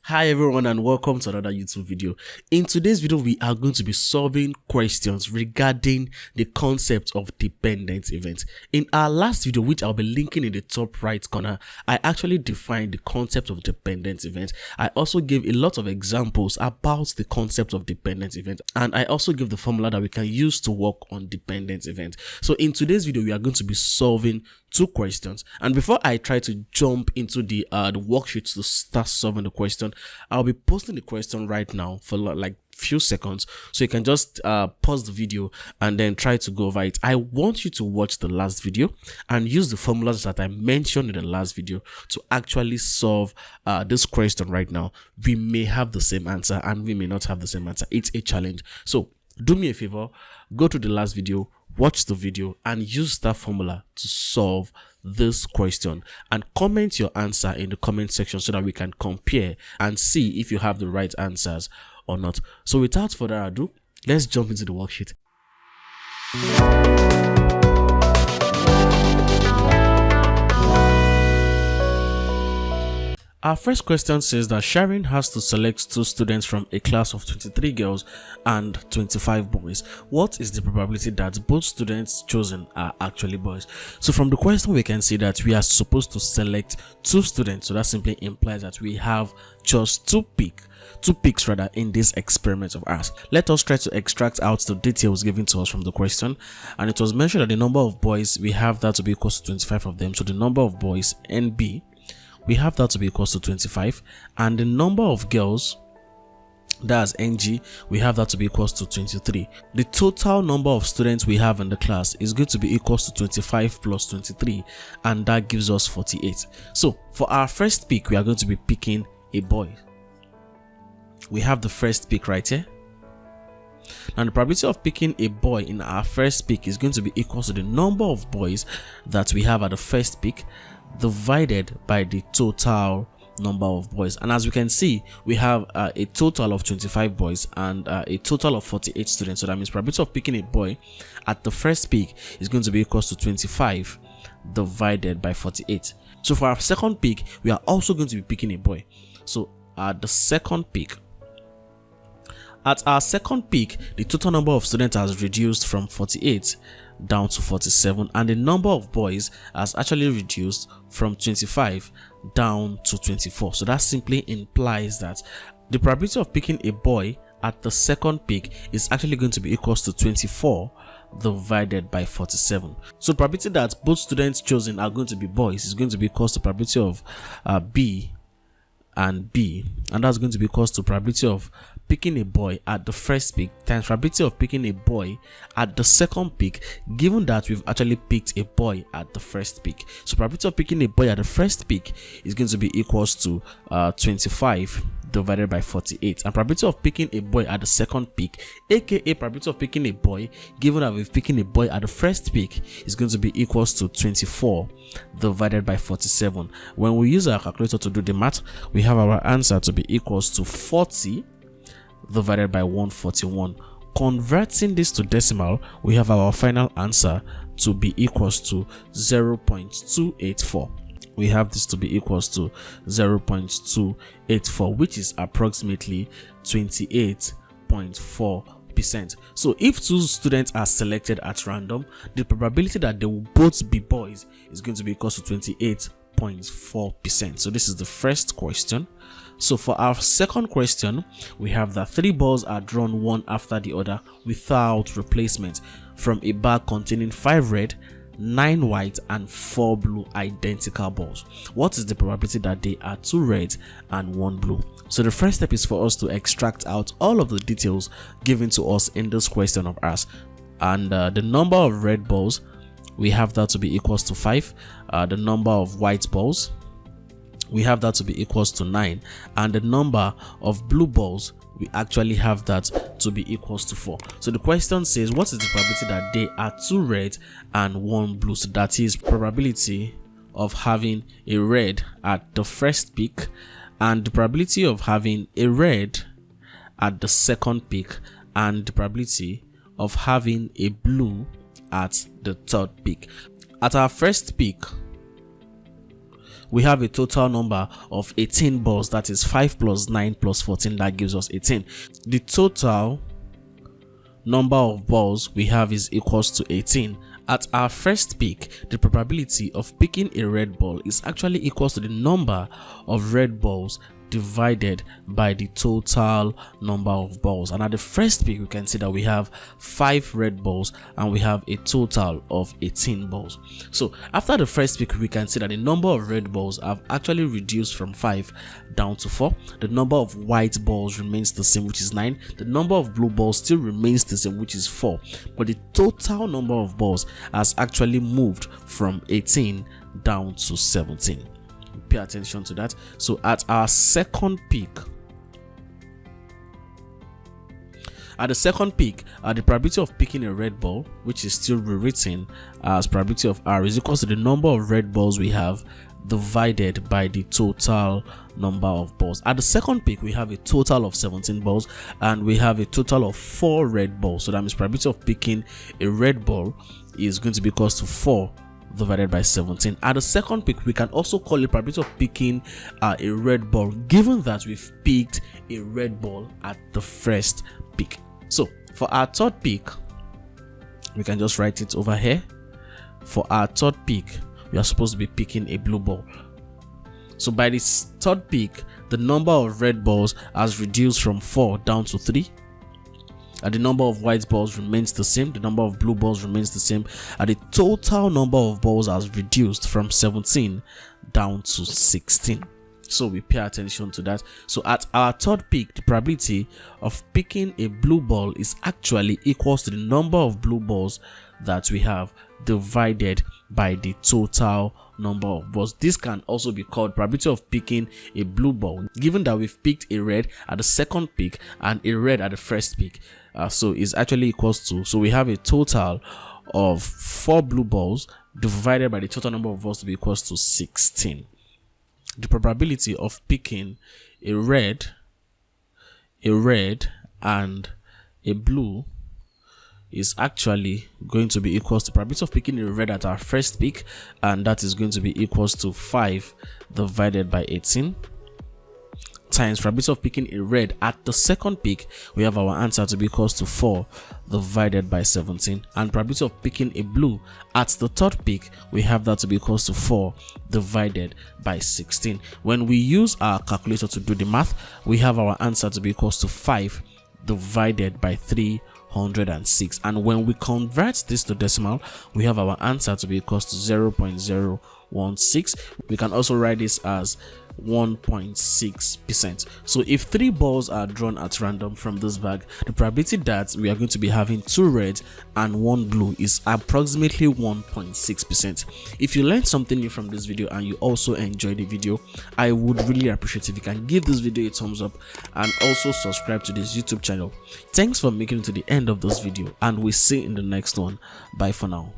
Hi everyone and welcome to another YouTube video. In today's video, we are going to be solving questions regarding the concept of dependent events. In our last video, which I'll be linking in the top right corner, I actually defined the concept of dependent events. I also gave a lot of examples about the concept of dependent events, and I also give the formula that we can use to work on dependent events. So in today's video, we are going to be solving two questions, and before I try to jump into the worksheet to start solving the question, I'll be posting the question right now for like few seconds, so you can just pause the video and then try to go over it. I want you to watch the last video and use the formulas that I mentioned in the last video to actually solve this question right now. We may have the same answer and we may not have the same answer. It's a challenge. So do me a favor, go to the last video, watch the video and use that formula to solve this question, and comment your answer in the comment section so that we can compare and see if you have the right answers or not. So without further ado, let's jump into the worksheet. Our first question says that Sharon has to select 2 students from a class of 23 girls and 25 boys. What is the probability that both students chosen are actually boys? So from the question, we can see that we are supposed to select 2 students. So that simply implies that we have just two picks rather in this experiment of ours. Let us try to extract out the details given to us from the question. And it was mentioned that the number of boys, we have that to be equal to 25 of them. So the number of boys, NB, we have that to be equal to 25, and the number of girls, that's NG, we have that to be equal to 23. The total number of students we have in the class is going to be equal to 25 plus 23, and that gives us 48. So for our first pick, we are going to be picking a boy. We have the first pick right here. Now the probability of picking a boy in our first pick is going to be equal to the number of boys that we have at the first pick divided by the total number of boys. And as we can see, we have a total of 25 boys and a total of 48 students. So that means probability of picking a boy at the first pick is going to be equal to 25 divided by 48. So for our second pick, we are also going to be picking a boy. So at the second pick, at our second pick, the total number of students has reduced from 48 down to 47, and the number of boys has actually reduced from 25 down to 24. So that simply implies that the probability of picking a boy at the second pick is actually going to be equal to 24 divided by 47. So probability that both students chosen are going to be boys is going to be equal to probability of B and B, and that's going to be equal to probability of picking a boy at the first pick times probability of picking a boy at the second pick, given that we've actually picked a boy at the first pick. So probability of picking a boy at the first pick is going to be equals to 25 divided by 48, and probability of picking a boy at the second pick, aka probability of picking a boy given that we've picking a boy at the first pick, is going to be equals to 24 divided by 47. When we use our calculator to do the math, we have our answer to be equals to 40 divided by 141. Converting this to decimal, we have our final answer to be equals to 0.284. we have this to be equals to 0.284, which is approximately 28.4%. So if 2 students are selected at random, the probability that they will both be boys is going to be equal to 28.4%. So this is the first question. So for our second question, we have that 3 balls are drawn one after the other without replacement from a bag containing 5 red, 9 white and 4 blue identical balls. What is the probability that they are 2 red and 1 blue? So the first step is for us to extract out all of the details given to us in this question of ours. And the number of red balls, we have that to be equals to 5. The number of white balls, we have that to be equals to 9, and the number of blue balls, we actually have that to be equals to 4. So the question says, what is the probability that they are 2 red and 1 blue? So that is probability of having a red at the first pick and the probability of having a red at the second pick and the probability of having a blue at the third pick. At our first pick, we have a total number of 18 balls. That is 5 plus 9 plus 14. That gives us 18. The total number of balls we have is equals to 18. At our first pick, the probability of picking a red ball is actually equals to the number of red balls divided by the total number of balls. And at the first pick, we can see that we have 5 red balls and we have a total of 18 balls. So after the first pick, we can see that the number of red balls have actually reduced from 5 down to 4. The number of white balls remains the same, which is 9. The number of blue balls still remains the same, which is 4. But the total number of balls has actually moved from 18 down to 17. Pay attention to that. So at our second pick, the probability of picking a red ball, which is still rewritten as probability of R, is equal to the number of red balls we have divided by the total number of balls. At the second pick, we have a total of 17 balls and we have a total of 4 red balls. So that means probability of picking a red ball is going to be equal to 4 divided by 17. At the second pick, we can also call it probability of picking a red ball, given that we've picked a red ball at the first pick. So for our third pick, we can just write it over here. For our third pick, we are supposed to be picking a blue ball. So by this third pick, the number of red balls has reduced from 4 down to 3. The number of white balls remains the same. The number of blue balls remains the same. The total number of balls has reduced from 17 down to 16. So we pay attention to that. So at our third pick, the probability of picking a blue ball is actually equals to the number of blue balls that we have divided by the total number of balls. This can also be called probability of picking a blue ball, given that we've picked a red at the second pick and a red at the first pick. So it's actually equals to, so we have a total of 4 blue balls divided by the total number of balls to be equals to 16. The probability of picking a red and a blue is actually going to be equals to probability of picking a red at our first pick, and that is going to be equals to 5 divided by 18 times probability of picking a red at the second pick. We have our answer to be equals to 4 divided by 17, and probability of picking a blue at the third pick, we have that to be equals to 4 divided by 16. When we use our calculator to do the math, we have our answer to be equals to 5 divided by 306, and when we convert this to decimal, we have our answer to be equals to 0.016. We can also write this as 1.6%. So if 3 balls are drawn at random from this bag, the probability that we are going to be having 2 reds and 1 blue is approximately 1.6%. If you learned something new from this video and you also enjoyed the video, I would really appreciate if you can give this video a thumbs up and also subscribe to this YouTube channel. Thanks for making it to the end of this video, and we'll see you in the next one. Bye for now.